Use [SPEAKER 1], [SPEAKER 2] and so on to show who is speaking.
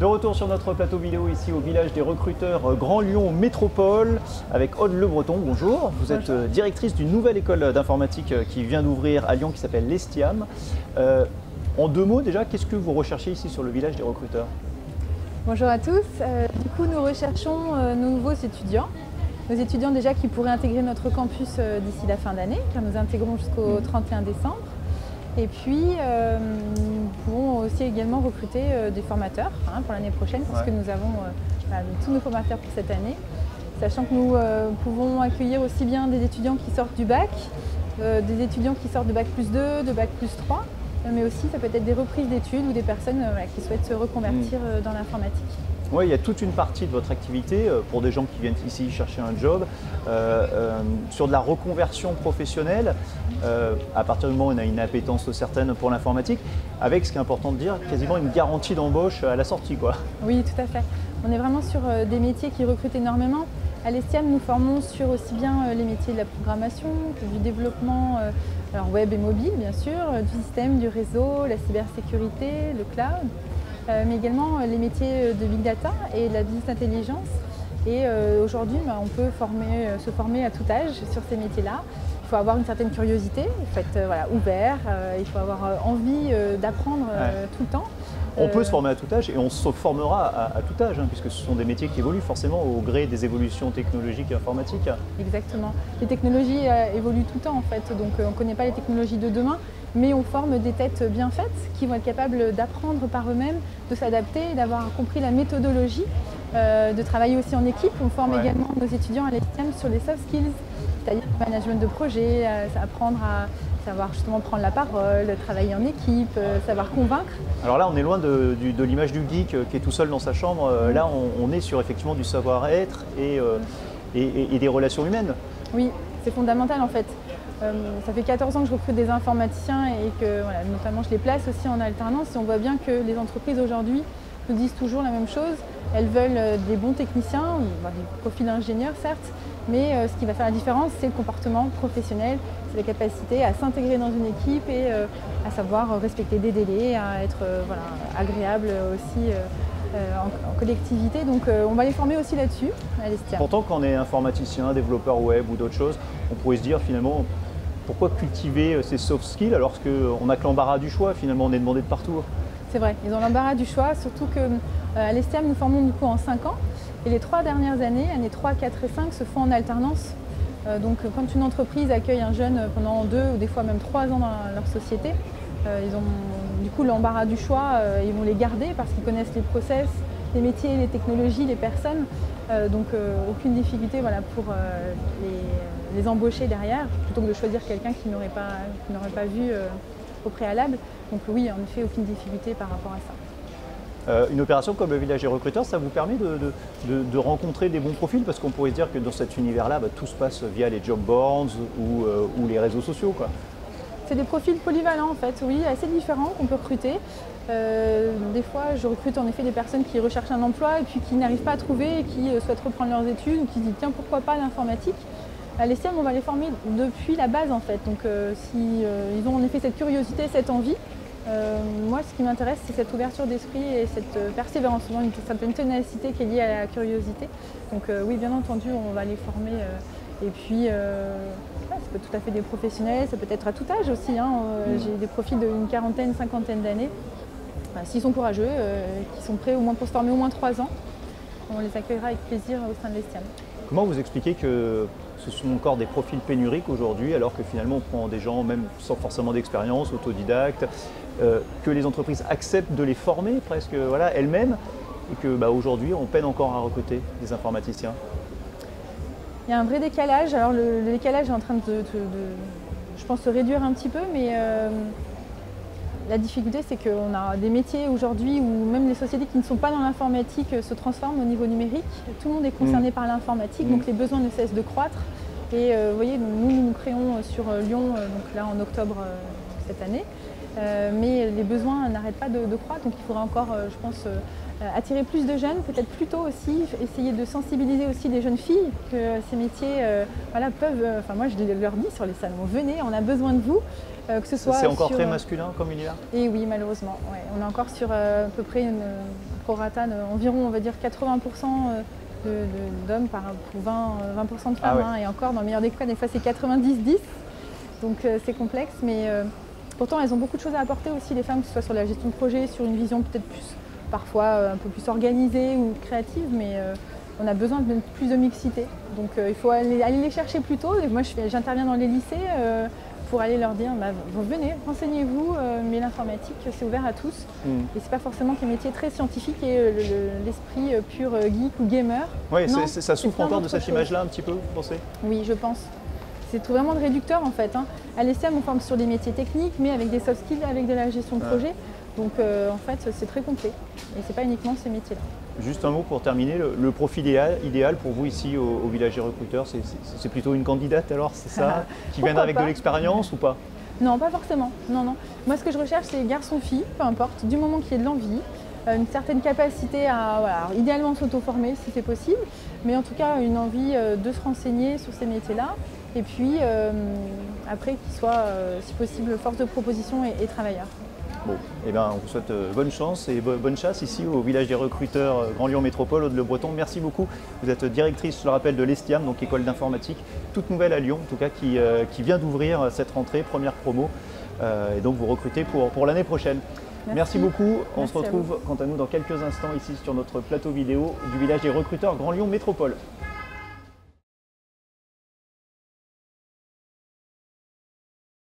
[SPEAKER 1] De retour sur notre plateau vidéo ici au village des recruteurs Grand Lyon Métropole avec Aude Le Breton. Bonjour, vous êtes directrice d'une nouvelle école d'informatique qui vient d'ouvrir à Lyon qui s'appelle l'Estiam. En deux mots déjà, qu'est-ce que vous recherchez ici sur le village des recruteurs?
[SPEAKER 2] Bonjour à tous, du coup nous recherchons nos nouveaux étudiants. Nos étudiants déjà qui pourraient intégrer notre campus d'ici la fin d'année, car nous intégrons jusqu'au 31 décembre. Et puis, nous pouvons aussi également recruter des formateurs pour l'année prochaine, parce que nous avons tous nos formateurs pour cette année. Sachant que nous pouvons accueillir aussi bien des étudiants qui sortent du bac, des étudiants qui sortent de bac plus 2, de bac plus 3, mais aussi ça peut être des reprises d'études ou des personnes qui souhaitent se reconvertir dans l'informatique.
[SPEAKER 1] Oui, il y a toute une partie de votre activité pour des gens qui viennent ici chercher un job, sur de la reconversion professionnelle, à partir du moment où on a une appétence certaine pour l'informatique, avec, ce qui est important de dire, quasiment une garantie d'embauche à la sortie, quoi.
[SPEAKER 2] Oui, tout à fait. On est vraiment sur des métiers qui recrutent énormément. À l'Estiam, nous formons sur aussi bien les métiers de la programmation, que du développement alors web et mobile, bien sûr, du système, du réseau, la cybersécurité, le cloud. Mais également les métiers de Big Data et de la Business Intelligence. Et aujourd'hui, on peut se former à tout âge sur ces métiers-là. Il faut avoir une certaine curiosité, il faut être ouvert, il faut avoir envie d'apprendre tout le temps.
[SPEAKER 1] On peut se former à tout âge et on se formera à tout âge, puisque ce sont des métiers qui évoluent forcément au gré des évolutions technologiques et informatiques.
[SPEAKER 2] Exactement. Les technologies évoluent tout le temps en fait, donc on ne connaît pas les technologies de demain, mais on forme des têtes bien faites qui vont être capables d'apprendre par eux-mêmes, de s'adapter, d'avoir compris la méthodologie, de travailler aussi en équipe. On forme également nos étudiants à l'Estiam sur les soft skills, c'est-à-dire le management de projet, apprendre à savoir justement prendre la parole, travailler en équipe, savoir convaincre.
[SPEAKER 1] Alors là, on est loin de l'image du geek qui est tout seul dans sa chambre. Là, on est sur effectivement du savoir-être et des relations humaines.
[SPEAKER 2] Oui, c'est fondamental en fait. Ça fait 14 ans que je recrute des informaticiens et que notamment je les place aussi en alternance. Et on voit bien que les entreprises aujourd'hui nous disent toujours la même chose. Elles veulent des bons techniciens, des profils d'ingénieurs certes, mais ce qui va faire la différence, c'est le comportement professionnel, c'est la capacité à s'intégrer dans une équipe et à savoir respecter des délais, à être agréable aussi en collectivité. Donc on va les former aussi là-dessus à l'Estiam.
[SPEAKER 1] Pourtant, quand on est informaticien, développeur web ou d'autres choses, on pourrait se dire finalement, pourquoi cultiver ces soft skills alors qu'on n'a que l'embarras du choix, finalement on est demandé de partout.
[SPEAKER 2] C'est vrai, ils ont l'embarras du choix, surtout qu'à l'Estiam, nous formons du coup en 5 ans. Et les 3 dernières années, années 3, 4 et 5, se font en alternance. Donc quand une entreprise accueille un jeune pendant 2 ou des fois même 3 ans dans leur société, ils ont du coup l'embarras du choix, ils vont les garder parce qu'ils connaissent les process, les métiers, les technologies, les personnes. Donc aucune difficulté pour les embaucher derrière, plutôt que de choisir quelqu'un qui n'aurait pas vu au préalable. Donc oui, en effet, aucune difficulté par rapport à ça.
[SPEAKER 1] Une opération comme le village des recruteurs, ça vous permet de rencontrer des bons profils, parce qu'on pourrait se dire que dans cet univers-là, tout se passe via les job boards ou les réseaux sociaux, quoi.
[SPEAKER 2] C'est des profils polyvalents en fait, oui, assez différents qu'on peut recruter. Des fois, je recrute en effet des personnes qui recherchent un emploi et puis qui n'arrivent pas à trouver et qui souhaitent reprendre leurs études ou qui se disent tiens, pourquoi pas l'informatique. À l'Estiam, on va les former depuis la base en fait, donc si ils ont en effet cette curiosité, cette envie, moi ce qui m'intéresse c'est cette ouverture d'esprit et cette persévérance, une certaine ténacité qui est liée à la curiosité. Donc oui, bien entendu, on va les former et puis ça peut être tout à fait des professionnels, ça peut être à tout âge aussi. J'ai des profils d'une quarantaine, cinquantaine d'années. S'ils sont courageux, qui sont prêts au moins pour se former au moins 3 ans, on les accueillera avec plaisir au sein de l'Estiam.
[SPEAKER 1] Comment vous expliquez que ce sont encore des profils pénuriques aujourd'hui, alors que finalement on prend des gens même sans forcément d'expérience, autodidactes, que les entreprises acceptent de les former presque elles-mêmes, et que aujourd'hui on peine encore à recruter des informaticiens?
[SPEAKER 2] Il y a un vrai décalage. Alors le décalage est en train je pense, se réduire un petit peu, mais la difficulté, c'est qu'on a des métiers aujourd'hui où même les sociétés qui ne sont pas dans l'informatique se transforment au niveau numérique. Tout le monde est concerné par l'informatique, donc les besoins ne cessent de croître. Et vous voyez, nous créons sur Lyon, donc là en octobre cette année, mais les besoins n'arrêtent pas de croître, donc il faudra encore, je pense, attirer plus de jeunes, peut-être plus tôt aussi, essayer de sensibiliser aussi des jeunes filles que ces métiers peuvent, moi je leur dis sur les salons, venez, on a besoin de vous, que ce soit
[SPEAKER 1] c'est encore très masculin comme univers?
[SPEAKER 2] Et oui, malheureusement, on est encore sur à peu près une prorata environ, on va dire 80% d'hommes pour 20% de femmes.
[SPEAKER 1] ouais.
[SPEAKER 2] Et encore, dans le meilleur des cas, des fois c'est 90-10. Donc c'est complexe, mais pourtant elles ont beaucoup de choses à apporter aussi, les femmes, que ce soit sur la gestion de projet, sur une vision peut-être plus, parfois un peu plus organisée ou créative, mais on a besoin de plus de mixité. Donc il faut aller les chercher plus tôt. Et moi j'interviens dans les lycées pour aller leur dire vous venez, renseignez-vous, mais l'informatique c'est ouvert à tous. Et c'est pas forcément qu'un métier très scientifique et l'esprit pur geek ou gamer.
[SPEAKER 1] Oui,
[SPEAKER 2] Non,
[SPEAKER 1] ça souffre
[SPEAKER 2] plein
[SPEAKER 1] encore de
[SPEAKER 2] d'autres
[SPEAKER 1] cette
[SPEAKER 2] choses.
[SPEAKER 1] image-là un petit peu, vous pensez?
[SPEAKER 2] Oui, je pense. C'est vraiment de réducteur en fait. À l'ESSEM, on forme sur des métiers techniques, mais avec des soft skills, avec de la gestion de projet. Donc en fait, c'est très complet. Et c'est pas uniquement ces métiers-là.
[SPEAKER 1] Juste un mot pour terminer, le profil idéal pour vous ici au village des recruteurs, c'est plutôt une candidate alors, c'est ça? Qui viendra avec de l'expérience ou pas?
[SPEAKER 2] Non, pas forcément. Non, non. Moi, ce que je recherche, c'est garçon-fille, peu importe, du moment qu'il y ait de l'envie, une certaine capacité à, alors, idéalement s'auto-former si c'est possible, mais en tout cas une envie de se renseigner sur ces métiers-là. Et puis après qu'il soit, si possible, force de proposition et travailleur.
[SPEAKER 1] Bon, eh bien, on vous souhaite bonne chance et bonne chasse ici au village des recruteurs Grand Lyon Métropole, Aude-le-Breton. Merci beaucoup. Vous êtes directrice, je le rappelle, de l'ESTIAM, donc école d'informatique, toute nouvelle à Lyon, en tout cas, qui vient d'ouvrir cette rentrée, première promo. Et donc vous recrutez pour l'année prochaine. Merci beaucoup. On se retrouve quant à nous dans quelques instants ici sur notre plateau vidéo du village des recruteurs Grand Lyon Métropole.